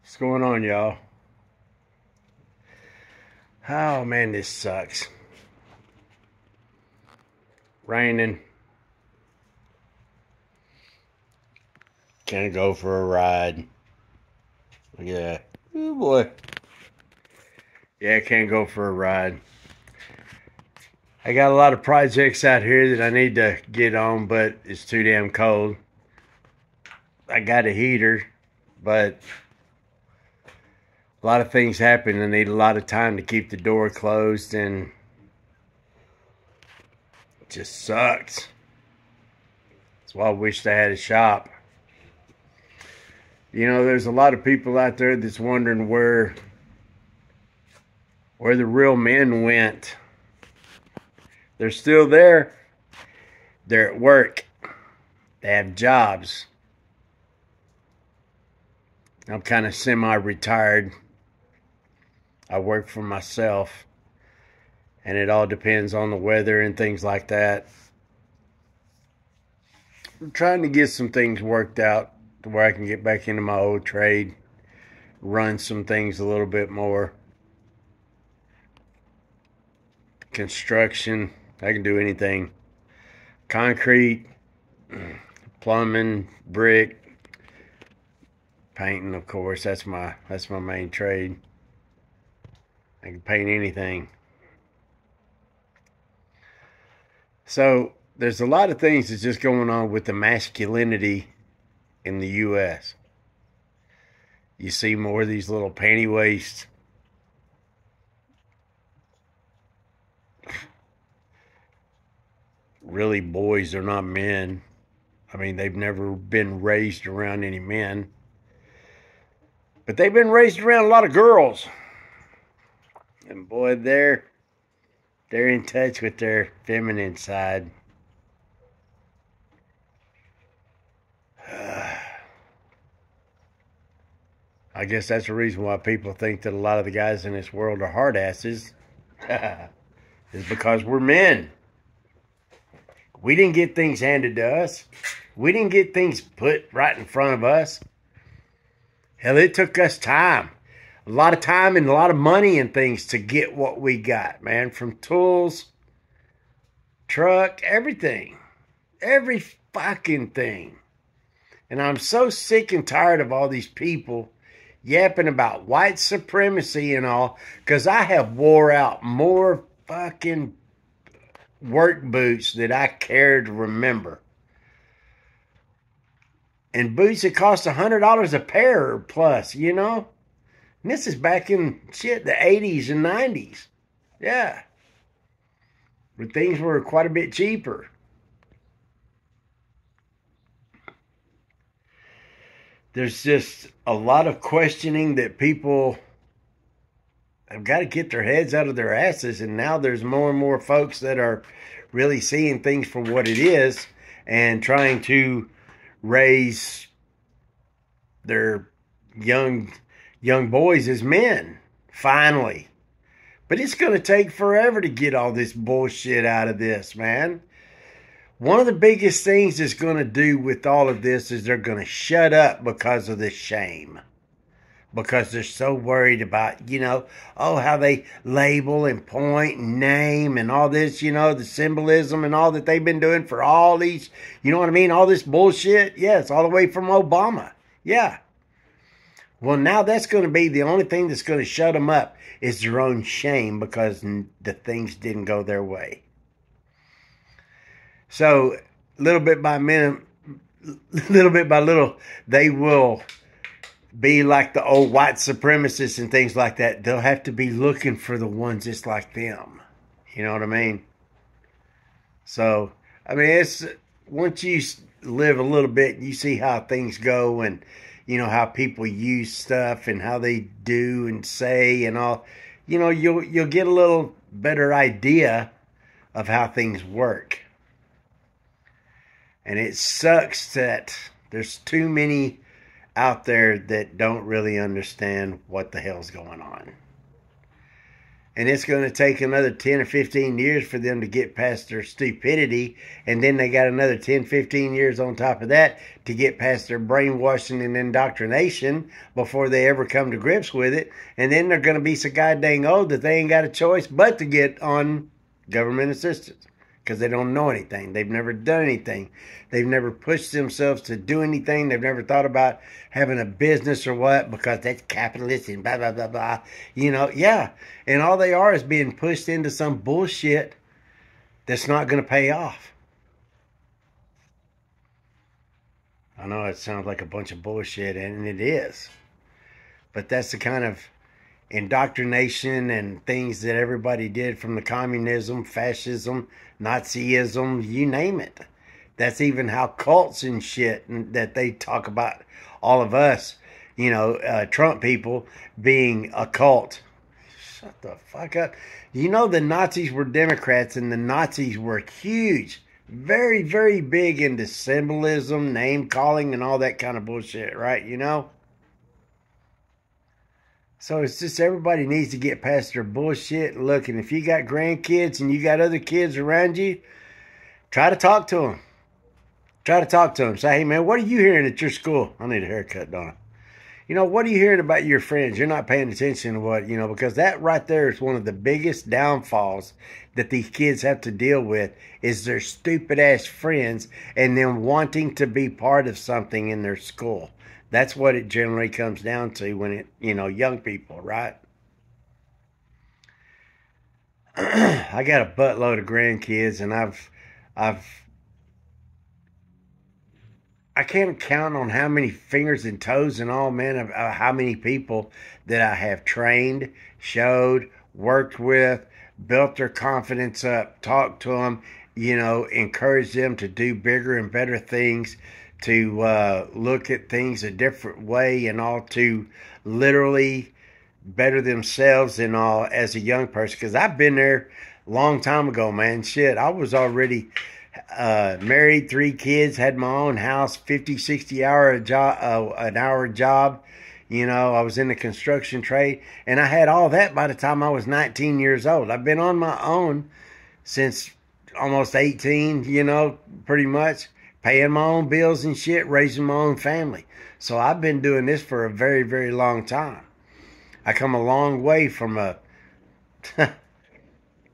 What's going on, y'all? Oh man, this sucks. Raining. Can't go for a ride. Look at that. Oh boy. Yeah, can't go for a ride. I got a lot of projects out here that I need to get on, but it's too damn cold. I got a heater, but a lot of things happen. I need a lot of time to keep the door closed, and it just sucks. That's why I wish I had a shop. You know, there's a lot of people out there that's wondering where the real men went. They're still there. They're at work. They have jobs. I'm kind of semi-retired. I work for myself. And it all depends on the weather and things like that. I'm trying to get some things worked out to where I can get back into my old trade. Run some things a little bit more. Construction. I can do anything. Concrete, plumbing, brick, painting, of course. That's my main trade. I can paint anything. So there's a lot of things that's just going on with the masculinity in the U.S. You see more of these little panty waists. Really, boys are not men. I mean, they've never been raised around any men. But they've been raised around a lot of girls. And boy, they're in touch with their feminine side. I guess that's the reason why people think that a lot of the guys in this world are hard asses. Is because we're men. We didn't get things handed to us. We didn't get things put right in front of us. Hell, it took us time. A lot of time and a lot of money and things to get what we got, man. From tools, truck, everything. Every fucking thing. And I'm so sick and tired of all these people yapping about white supremacy and all, because I have wore out more fucking work boots that I care to remember. And boots that cost $100 a pair or plus, you know? And this is back in, shit, the 80s and 90s. Yeah. But things were quite a bit cheaper. There's just a lot of questioning that people have got to get their heads out of their asses. And now there's more and more folks that are really seeing things for what it is and trying to raise their young boys as men, finally. But it's going to take forever to get all this bullshit out of this, man. One of the biggest things it's going to do with all of this is they're going to shut up because of the shame. Because they're so worried about, you know, oh, how they label and point and name and all this, you know, the symbolism and all that they've been doing for all these, you know what I mean? All this bullshit. Yes, all the way from Obama. Yeah. Well, now that's going to be the only thing that's going to shut them up is their own shame because the things didn't go their way. So, little bit by little, they will be like the old white supremacists and things like that. They'll have to be looking for the ones just like them. You know what I mean? So, I mean, it's once you live a little bit, you see how things go and, you know, how people use stuff and how they do and say and all. You know, you'll get a little better idea of how things work. And it sucks that there's too many out there that don't really understand what the hell's going on. and it's going to take another 10 or 15 years for them to get past their stupidity, and then they got another 10, 15 years on top of that to get past their brainwashing and indoctrination before they ever come to grips with it, and then they're going to be so goddamn old that they ain't got a choice but to get on government assistance. Because they don't know anything. They've never done anything. They've never pushed themselves to do anything. They've never thought about having a business or what, because that's capitalist and blah, blah, blah, blah. You know, yeah. And all they are is being pushed into some bullshit that's not going to pay off. I know it sounds like a bunch of bullshit, and it is. But that's the kind of indoctrination and things that everybody did, from the communism, fascism, Nazism, you name it. That's even how cults and shit, and that they talk about all of us, you know, Trump people being a cult. Shut the fuck up. You know, the Nazis were Democrats, and the Nazis were huge, very, very big into symbolism, name calling, and all that kind of bullshit, right? You know? So it's just everybody needs to get past their bullshit. Look, and if you got grandkids and you got other kids around you, try to talk to them. Try to talk to them. Say, hey, man, what are you hearing at your school? I need a haircut, Don. You know, what are you hearing about your friends? You're not paying attention to what, you know, because that right there is one of the biggest downfalls that these kids have to deal with, is their stupid-ass friends and them wanting to be part of something in their school. That's what it generally comes down to when it, you know, young people, right? I got a buttload of grandkids, and I can't count on how many fingers and toes and all, man, of how many people that I have trained, showed, worked with, built their confidence up, talked to them, you know, encouraged them to do bigger and better things, to look at things a different way, and all, to literally better themselves and all as a young person. Because I've been there a long time ago, man. Shit, I was already married, 3 kids, had my own house, 50, 60 hour job, an hour job. You know, I was in the construction trade, and I had all that by the time I was 19 years old. I've been on my own since almost 18, you know, pretty much. Paying my own bills and shit, raising my own family. So I've been doing this for a very, very long time. I come a long way from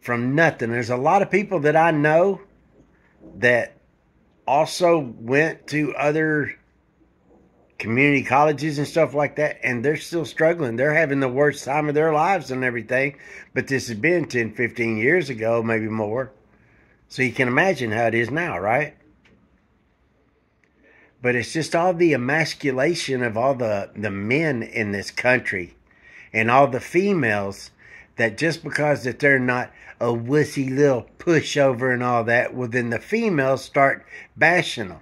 from nothing. There's a lot of people that I know that also went to other community colleges and stuff like that, and they're still struggling. They're having the worst time of their lives and everything. But this has been 10, 15 years ago, maybe more. So you can imagine how it is now, right? But it's just all the emasculation of all the men in this country, and all the females, that just because that they're not a wussy little pushover and all that, well, then the females start bashing them.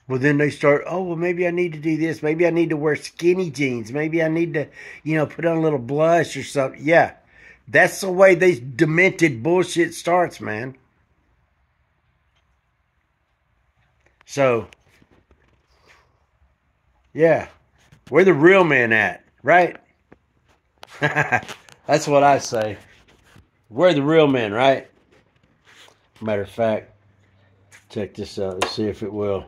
Well, then they start, oh, well, maybe I need to do this. Maybe I need to wear skinny jeans. Maybe I need to, you know, put on a little blush or something. Yeah, that's the way this demented bullshit starts, man. So, yeah, where the real men at, right? That's what I say. Where the real men, right? Matter of fact, check this out. Let's see if it will.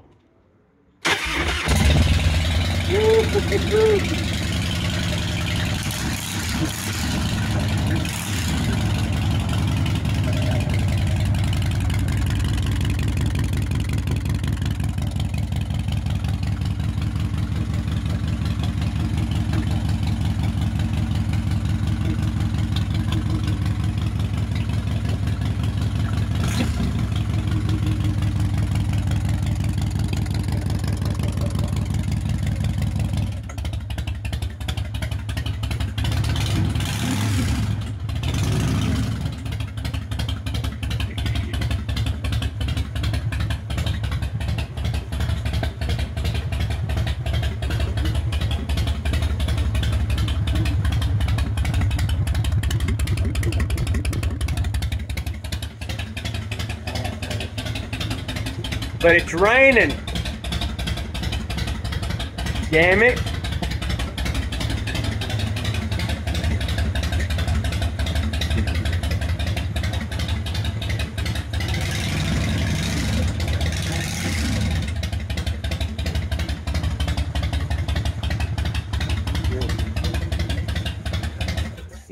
But it's raining. Damn it.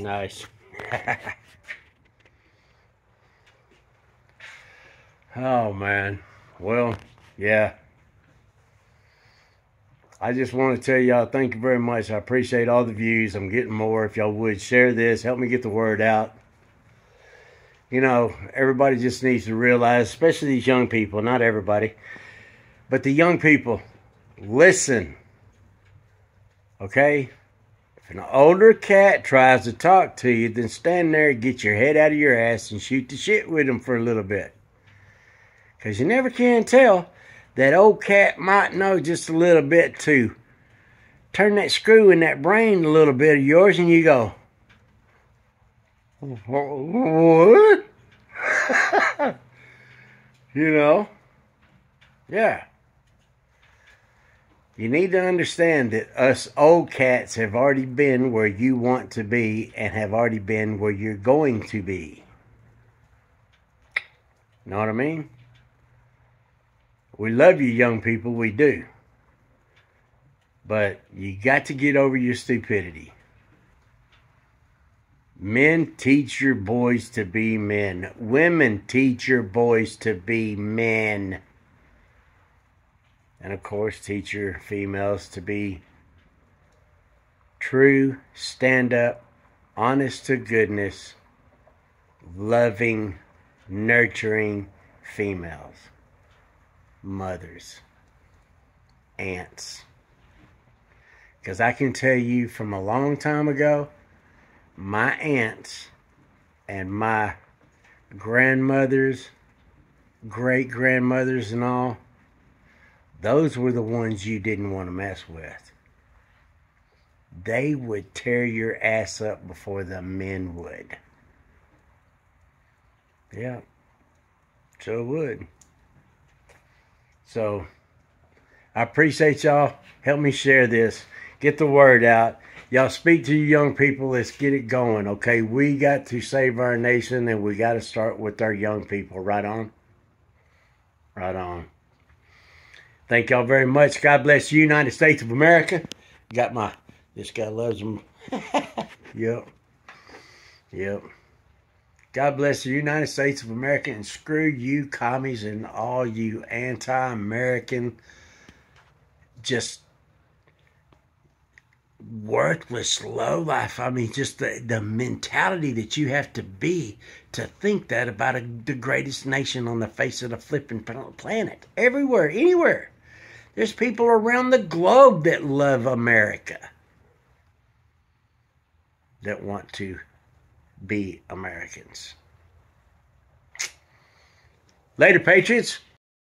Nice. Oh, man. Well, yeah. I just want to tell y'all thank you very much. I appreciate all the views. I'm getting more. If y'all would share this, help me get the word out. You know, everybody just needs to realize, especially these young people, not everybody, but the young people, listen. Okay? If an older cat tries to talk to you, then stand there and get your head out of your ass and shoot the shit with them for a little bit. Because you never can tell. That old cat might know just a little bit to turn that screw in that brain a little bit of yours, and you go, what? You know? Yeah. You need to understand that us old cats have already been where you want to be and have already been where you're going to be. Know what I mean? We love you, young people, we do. But you got to get over your stupidity. Men, teach your boys to be men. Women, teach your boys to be men. And of course, teach your females to be true, stand up, honest to goodness, loving, nurturing females. Mothers, aunts. Because I can tell you from a long time ago, my aunts and my grandmothers, great-grandmothers and all, those were the ones you didn't want to mess with. They would tear your ass up before the men would. Yeah, sure would. So, I appreciate y'all. Help me share this. Get the word out. Y'all speak to you young people. Let's get it going, okay? We got to save our nation, and we got to start with our young people. Right on? Right on. Thank y'all very much. God bless the United States of America. Got my, this guy loves them. Yep. Yep. God bless the United States of America, and screw you commies and all you anti-American, just worthless lowlife. I mean, just the mentality that you have to be to think that about the greatest nation on the face of the flipping planet. Everywhere, anywhere. There's people around the globe that love America, that want to be Americans. Later, Patriots.